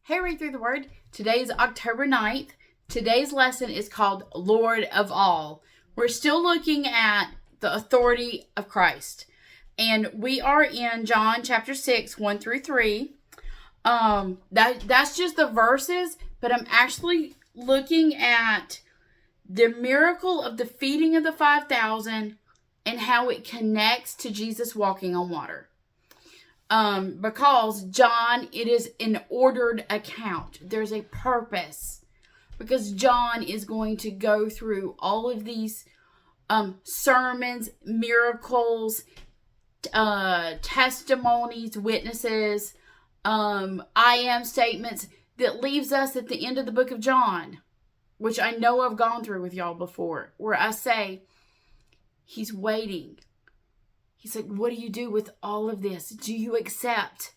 Hey, read through the word. Today is October 9th. Today's lesson is called Lord of All. We're still looking at the authority of Christ. And we are in John chapter 6, 1 through 3. That's just the verses, but I'm actually looking at the miracle of the feeding of the 5,000 and how it connects to Jesus walking on water. Because John, it is an ordered account. There's a purpose. Because John is going to go through all of these sermons, miracles, testimonies, witnesses, I am statements that leaves us at the end of the book of John, which I know I've gone through with y'all before, where I say, he's waiting. He's like, what do you do with all of this? Do you accept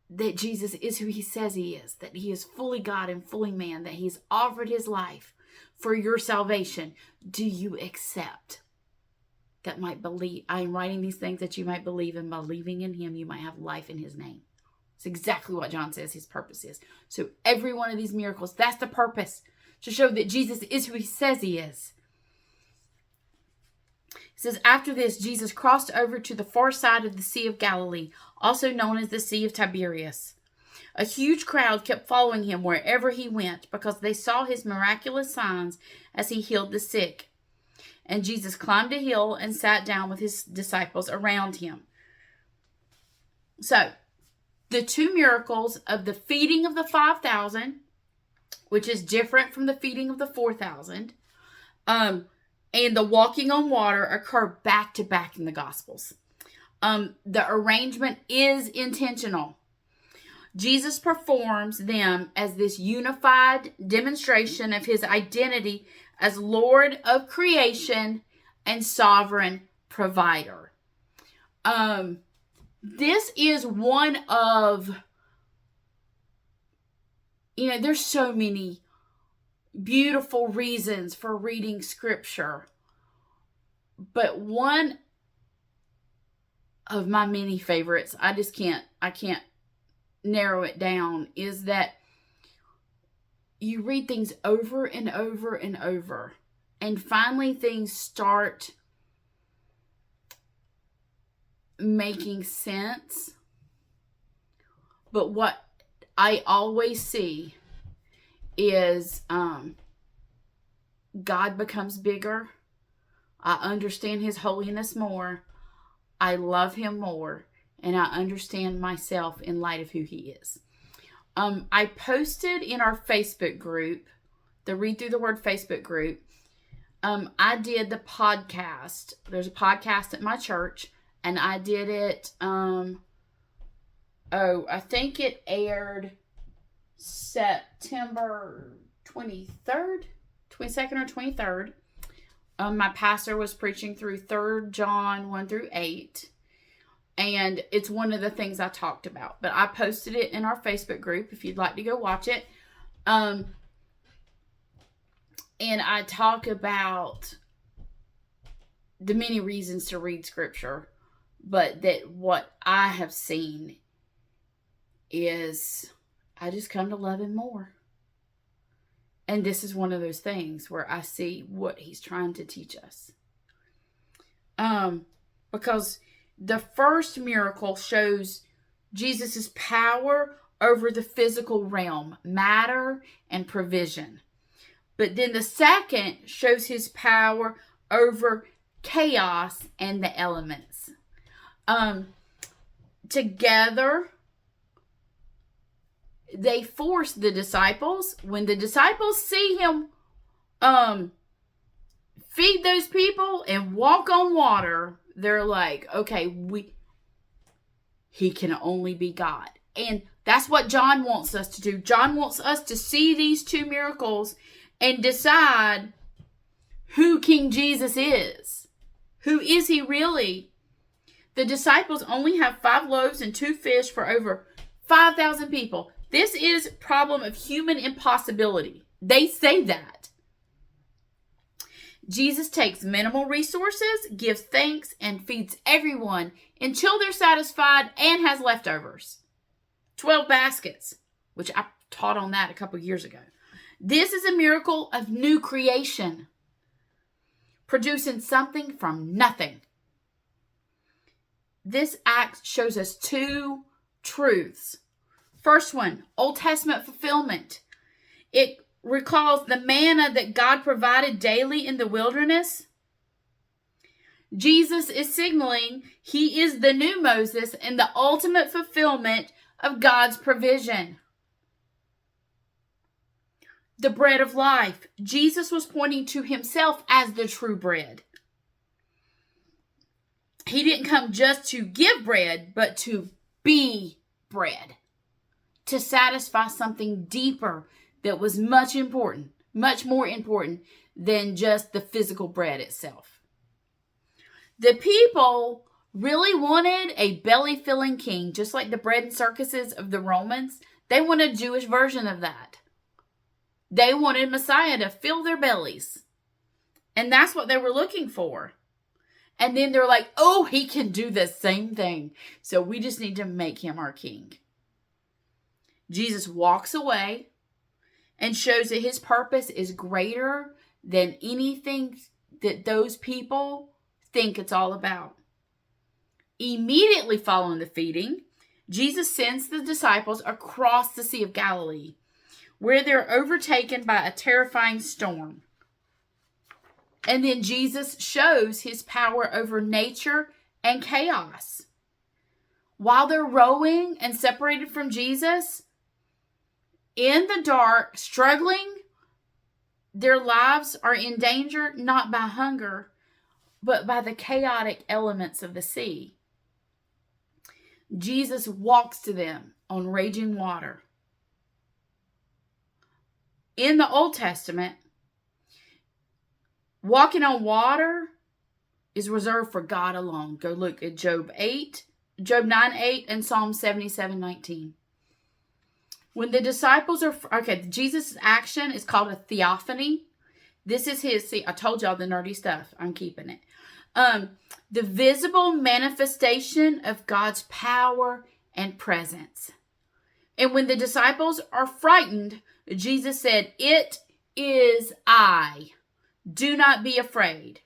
that Jesus is who he says he is, that he is fully God and fully man, that he's offered his life for your salvation? Do you accept that might believe? I am writing these things that you might believe, and believing in him, you might have life in his name. It's exactly what John says his purpose is. So every one of these miracles, that's the purpose, to show that Jesus is who he says he is. It says, after this, Jesus crossed over to the far side of the Sea of Galilee, also known as the Sea of Tiberias. A huge crowd kept following him wherever he went, because they saw his miraculous signs as he healed the sick. And Jesus climbed a hill and sat down with his disciples around him. So, the two miracles of the feeding of the 5,000, which is different from the feeding of the 4,000, and the walking on water occur back to back in the Gospels. The arrangement is intentional. Jesus performs them as this unified demonstration of his identity as Lord of creation and sovereign provider. This is one of, there's so many beautiful reasons for reading scripture, but one of my many favorites, I can't narrow it down, is that you read things over and over and over, and finally things start making sense. But what I always see is God becomes bigger. I understand his holiness more. I love him more. And I understand myself in light of who he is. I posted in our Facebook group, the Read Through the Word Facebook group, I did the podcast. There's a podcast at my church, and I did it, I think it aired September 22nd or 23rd. My pastor was preaching through 3 John 1 through 8. And it's one of the things I talked about. But I posted it in our Facebook group if you'd like to go watch it. And I talk about the many reasons to read scripture. But that what I have seen is I just come to love him more. And this is one of those things where I see what he's trying to teach us. Because the first miracle shows Jesus' power over the physical realm, matter and provision. But then the second shows his power over chaos and the elements. Together, they force the disciples. When the disciples see him feed those people and walk on water, they're like, okay, he can only be God. And that's what John wants us to do. John wants us to see these two miracles and decide who King Jesus is. Who is he really? The disciples only have 5 loaves and 2 fish for over 5,000 people. This is a problem of human impossibility. They say that. Jesus takes minimal resources, gives thanks, and feeds everyone until they're satisfied and has leftovers. 12 baskets, which I taught on that a couple years ago. This is a miracle of new creation, producing something from nothing. This act shows us two truths. First one, Old Testament fulfillment. It recalls the manna that God provided daily in the wilderness. Jesus is signaling he is the new Moses and the ultimate fulfillment of God's provision. The bread of life. Jesus was pointing to himself as the true bread. He didn't come just to give bread, but to be bread. To satisfy something deeper that was much more important than just the physical bread itself. The people really wanted a belly-filling king, just like the bread and circuses of the Romans. They wanted a Jewish version of that. They wanted Messiah to fill their bellies. And that's what they were looking for. And then they're like, oh, he can do the same thing. So we just need to make him our king. Jesus walks away and shows that his purpose is greater than anything that those people think it's all about. Immediately following the feeding, Jesus sends the disciples across the Sea of Galilee, where they're overtaken by a terrifying storm. And then Jesus shows his power over nature and chaos. While they're rowing and separated from Jesus, in the dark, struggling, their lives are in danger not by hunger, but by the chaotic elements of the sea. Jesus walks to them on raging water. In the Old Testament, walking on water is reserved for God alone. Go look at Job 9:8, and Psalm 77:19. When the disciples are, Jesus' action is called a theophany. This is his, I told y'all the nerdy stuff. I'm keeping it. The visible manifestation of God's power and presence. And when the disciples are frightened, Jesus said, "It is I. Do not be afraid."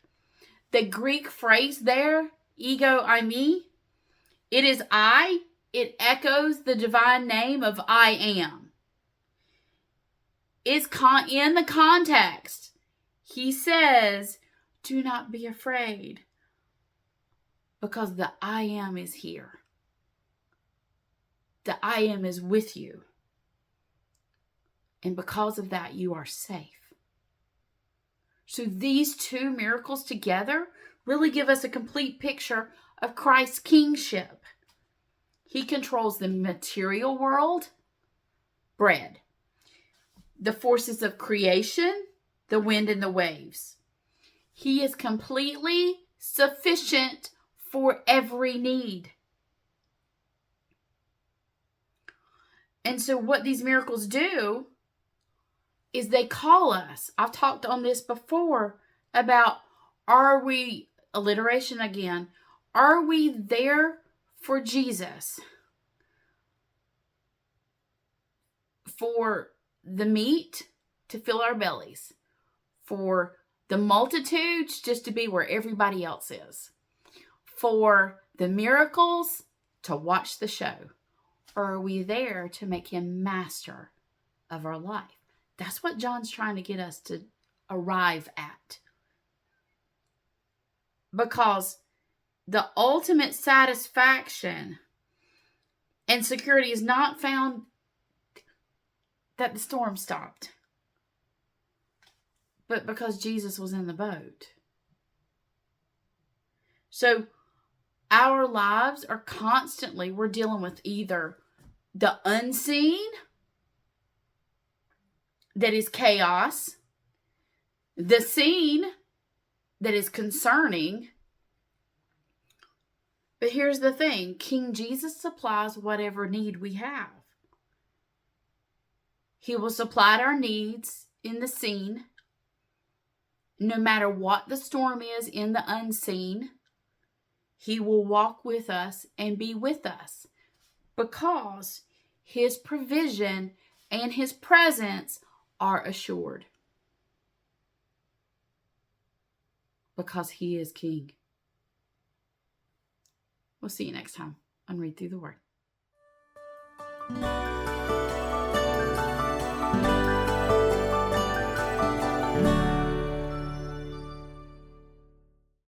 The Greek phrase there, ego eimi, it is I. It echoes the divine name of I am. It's in the context. He says, do not be afraid, because the I am is here. The I am is with you. And because of that, you are safe. So these two miracles together really give us a complete picture of Christ's kingship. He controls the material world, bread, the forces of creation, the wind and the waves. He is completely sufficient for every need. And so what these miracles do is they call us. I've talked on this before about, alliteration again, are we there for Jesus? For the meat to fill our bellies. For the multitudes just to be where everybody else is. For the miracles to watch the show. Or are we there to make him master of our life? That's what John's trying to get us to arrive at. Because the ultimate satisfaction and security is not found that the storm stopped, but because Jesus was in the boat. So our lives are constantly, we're dealing with either the unseen, that is chaos, the seen, that is concerning. But here's the thing, King Jesus supplies whatever need we have. He will supply our needs in the seen, no matter what the storm is in the unseen, He will walk with us and be with us because His provision and His presence are assured. Because He is King. We'll see you next time on Read Through the Word.